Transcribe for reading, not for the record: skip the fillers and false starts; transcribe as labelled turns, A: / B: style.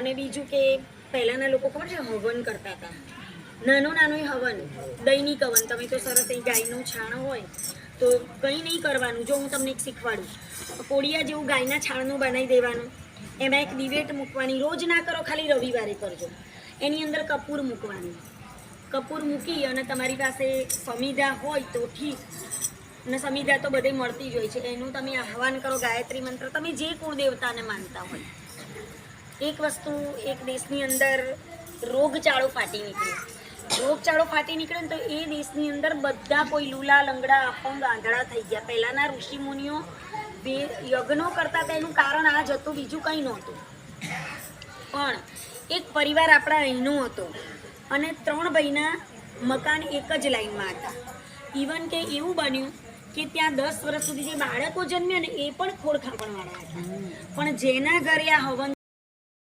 A: અને બીજું કે પહેલાના લોકો ખબર છે હવન કરતા હતા, નાનું નાનું હવન, દૈનિક હવન. તમે તો સરસ એ ગાયનું છાણ હોય તો કંઈ નહીં કરવાનું. જો હું તમને એક શીખવાડું, કોળિયા જેવું ગાયના છાણનું બનાવી દેવાનું, એમાં એક દિવેટ મૂકવાની. રોજ ના કરો, ખાલી રવિવારે કરજો. એની અંદર કપૂર મૂકવાનું. કપૂર મૂકી અને તમારી પાસે સમિધા હોય તો ઠીક, અને સમિધા તો બધે મળતી જ હોય છે. એનું તમે આહવાન કરો, ગાયત્રી મંત્ર, તમે જે કુળદેવતાને માનતા હોય. એક વસ્તુ, એક દેશની અંદર રોગચાળો ફાટી નીકળ્યો. રોગચાળો ફાટી નીકળે ને તો એ દેશની અંદર બધા કોઈ લૂલા લંગડા અપંગ આંધળા થઈ ગયા. પહેલાંના ઋષિમુનિઓ યજ્ઞો કરતા હતા, એનું કારણ આ જ હતું, બીજું કંઈ નહોતું. પણ એક પરિવાર આપણા અહીંનો હતો અને 3 ભાઈના મકાન એક જ લાઈનમાં હતા. ઇવન કે એવું બન્યું કે ત્યાં 10 વર્ષ સુધી જે બાળકો જન્મ્યા ને એ પણ ખોડખાપણવાળા હતા. પણ જેના ઘરે આ હવન